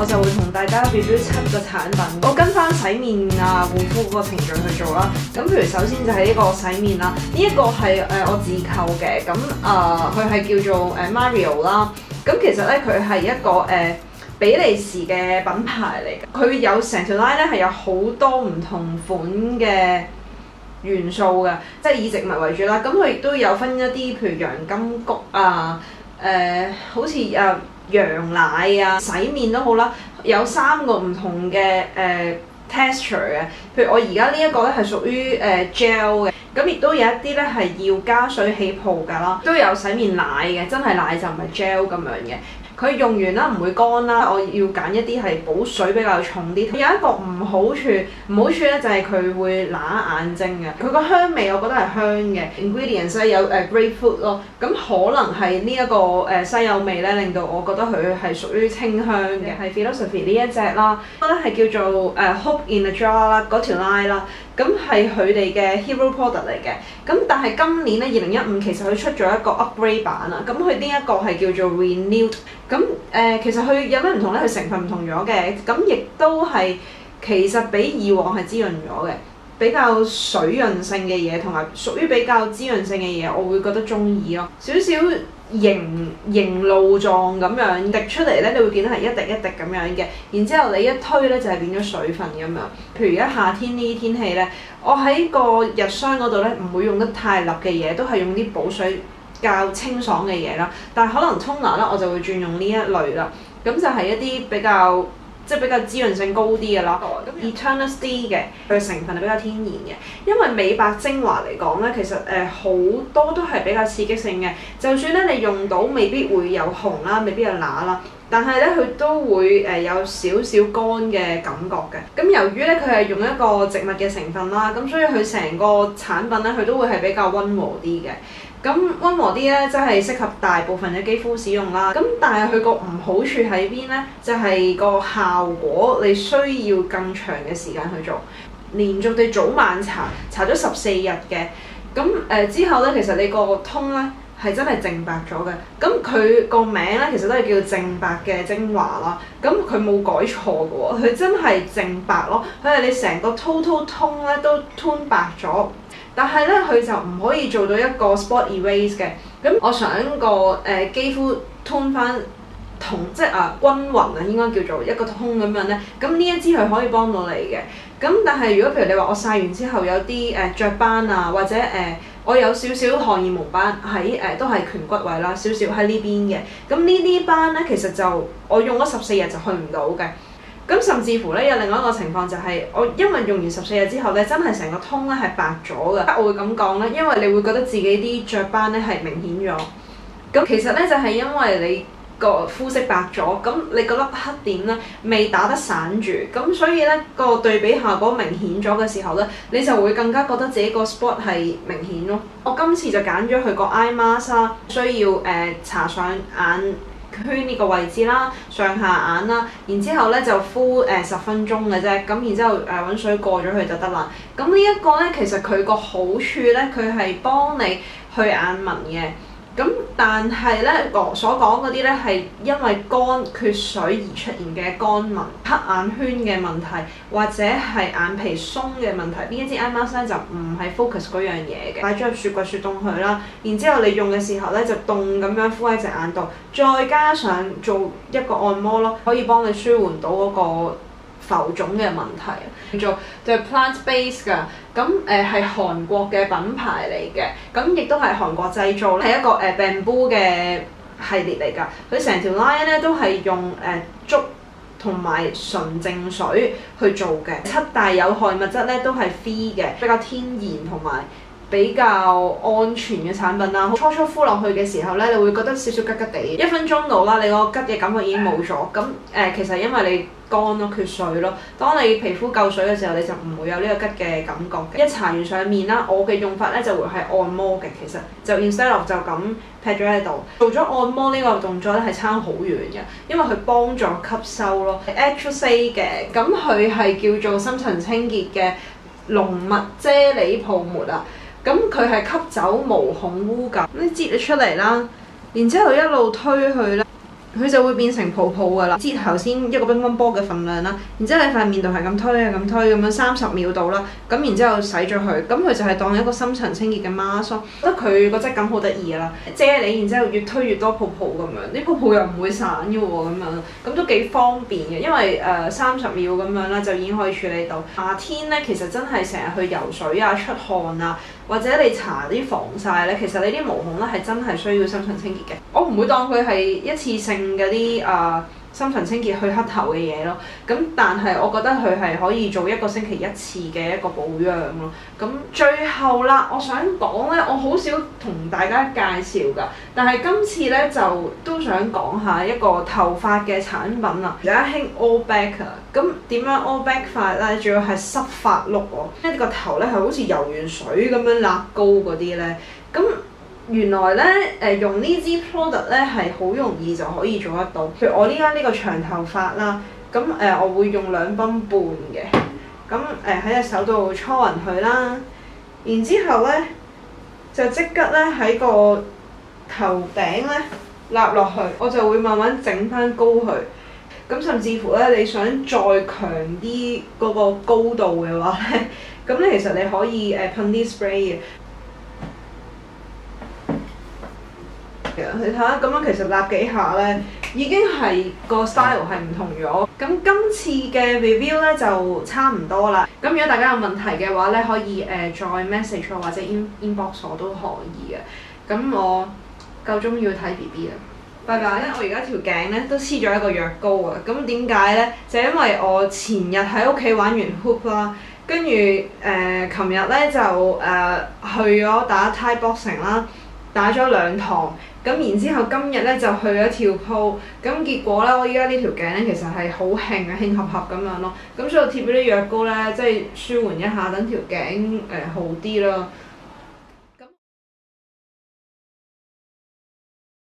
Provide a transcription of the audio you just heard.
我就會同大家列表7個產品，我跟翻洗面啊護膚嗰個程序去做啦。咁譬如首先就係呢個洗面啦，呢一個係我自購嘅，咁佢係叫做Mario 啦。咁其實咧佢係一個比利時嘅品牌嚟嘅，佢有成條 line 咧係有好多唔同款嘅元素嘅，即係以植物為主啦。咁佢亦都有分一啲譬如洋甘菊啊，好似羊奶啊，洗面都好啦，有3個唔同嘅texture 嘅。譬如我而家呢一個咧係屬於gel 嘅，咁亦都有一啲咧係要加水起泡㗎啦，都有洗面奶嘅，真係奶就唔係 gel 咁樣嘅。佢用完啦唔會乾啦，我要揀一啲係補水比較重啲。有一個唔好處咧就係佢會揦眼睛嘅。佢個香味我覺得係香嘅 ，ingredients 咧有grapefruit 咯，咁可能係呢一個西柚味咧令到我覺得佢係屬於清香嘅。係 Philosophy 呢一隻啦，我覺得係叫做Hope in a Jar 啦，嗰條 line 啦。咁係佢哋嘅 hero product 嚟嘅，咁但係今年咧2015其實佢出咗一個 upgrade 版啦，咁佢呢一個係叫做 renewed， 咁其實佢有咩唔同咧？佢成分唔同咗嘅，咁亦都係其實比以往係滋潤咗嘅，比較水潤性嘅嘢同埋屬於比較滋潤性嘅嘢，我會覺得中意咯，少少凝露狀咁樣滴出嚟咧，你會見到係一滴一滴咁樣嘅，然之後你一推咧就係變咗水分咁樣。譬如而家夏天呢啲天氣咧，我喺個日霜嗰度咧唔會用得太立嘅嘢，都係用啲補水較清爽嘅嘢啦。但係可能 toner 咧，我就會轉用呢一類啦。咁就係一啲比較比較滋潤性高啲嘅啦。咁 Eternity 嘅佢成分係比較天然嘅，因為美白精華嚟講咧，其實好多都係比較刺激性嘅。就算咧你用到未必會有紅啦，未必有乸啦，但係咧佢都會有少少乾嘅感覺嘅。咁由於咧佢係用一個植物嘅成分啦，咁所以佢成個產品咧佢都會係比較溫和啲嘅。咁溫和啲咧，真係適合大部分嘅肌膚使用啦。咁但係佢個唔好處喺邊咧？就係個效果你需要更長嘅時間去做，連續地早晚搽咗14日嘅。咁之後咧，其實你個通咧係真係淨白咗嘅。咁佢個名咧其實都係叫淨白嘅精華啦。咁佢冇改錯嘅喎，佢真係淨白咯。佢係你成個 total 通咧都 tone 白咗。但係咧，佢就唔可以做到一個 spot erase 嘅。咁我想個肌膚 tone 翻即係均勻啊，應該叫做一個 tone 咁樣咧。咁呢一支佢可以幫到你嘅。咁但係如果譬如你話我曬完之後有啲雀斑啊，或者我有少少荷爾蒙斑喺都係顴骨位啦，少少喺呢邊嘅。咁呢啲斑咧，其實就我用咗14日就去唔到嘅。咁甚至乎咧有另外一個情況就係我因為用完14日之後咧，真係成個通咧係白咗嘅。我會咁講咧，因為你會覺得自己啲雀斑咧係明顯咗。咁其實咧就係因為你個膚色白咗，咁你嗰粒黑點咧未打得散住，咁所以咧個對比效果明顯咗嘅時候咧，你就會更加覺得自己個 spot 係明顯咯。我今次就揀咗佢個 eye mask 啦，需要搽上眼圈呢個位置啦，上下眼啦，然之後咧就敷10分鐘嘅啫，咁然之後揾水過咗佢就得啦。咁呢一個咧，其實佢個好處咧，佢係幫你去眼紋嘅。咁但係咧，我所講嗰啲咧係因為乾缺水而出現嘅乾紋、黑眼圈嘅問題，或者係眼皮鬆嘅問題，呢一支 eye mask 咧就唔係 focus 嗰樣嘢嘅，擺咗入雪櫃雪凍佢啦。然之後你用嘅時候咧就凍咁樣敷喺隻眼度，再加上做一個按摩咯，可以幫你舒緩到嗰個浮腫嘅問題。叫做就係 plant base 㗎，咁係韓國嘅品牌嚟嘅，咁亦都係韓國製造，係一個bamboo 嘅系列嚟㗎。佢成條 line 咧都係用竹同埋純淨水去做嘅，7大有害物質咧都係 free 嘅，比較天然同埋比較安全嘅產品啦。初初敷落去嘅時候咧，你會覺得少少吉吉地，1分鐘到啦，你個吉嘅感覺已經冇咗。咁其實因為你乾咯，缺水咯。當你皮膚夠水嘅時候，你就唔會有呢個吉嘅感覺嘅。一搽完上面啦，我嘅用法咧就會係按摩嘅，其實就 instead of 就咁劈咗喺度。做咗按摩呢個動作咧係差好遠嘅，因為佢幫助吸收咯。Actually say 嘅，咁佢係叫做深層清潔嘅濃密啫喱泡沫啊。咁佢係吸走毛孔污垢，咁你擠咗出嚟啦，然之後一路推去啦。佢就會變成泡泡㗎啦。之頭先一個乒乓波嘅份量啦，然之後你塊面度係咁推咁推咁樣30秒度啦，咁然之後洗咗佢，咁佢就係當一個深層清潔嘅 mask 咯。覺得佢個質感好得意啦，遮你，然之後越推越多泡泡咁樣，啲泡泡又唔會散嘅喎咁樣，咁都幾方便嘅，因為30秒咁樣啦就已經可以處理到。夏天咧其實真係成日去游水啊、出汗啊，或者你搽啲防曬咧，其實你啲毛孔咧係真係需要深層清潔嘅。我唔會當佢係一次性嗰啲深層清潔去黑頭嘅嘢咯，咁但係我覺得佢係可以做1個星期1次嘅一個保養咯。咁最後啦，我想講咧，我好少同大家介紹㗎，但係今次咧就都想講下一個頭髮嘅產品啊。而家興 all back 啊，咁點樣 all back 法咧？仲要係濕髮碌喎，呢個頭咧係好似游完水咁樣勒高嗰啲咧，咁。原來咧，用呢支 product 咧係好容易就可以做得到。譬如我呢家呢個長頭髮啦，咁我會用2泵半嘅，咁喺隻手度搓勻佢啦，然之後咧就即刻咧喺個頭頂咧立落去，我就會慢慢整翻高佢。咁甚至乎咧，你想再強啲嗰個高度嘅話咧，咁咧其實你可以噴啲 spray 嘅。你睇下咁樣，其實立幾下咧，已經係個 style 係唔同咗。咁今次嘅 review 咧就差唔多啦。咁如果大家有問題嘅話咧，可以再 message 我或者 inbox 我都可以嘅。咁我夠鐘要睇 BB 啦，拜拜咧！我而家條頸咧都黐咗一個藥膏啊。咁點解咧？就因為我前日喺屋企玩完 hoop 啦，跟住琴日咧就去咗打 Thai boxing 啦，打咗2堂。咁然之後今日咧就去咗跳鋪，咁結果咧我依家呢條頸咧其實係好興啊，興合合咁樣咯，咁所以我貼咗啲藥膏咧，即係舒緩一下，等條頸好啲咯。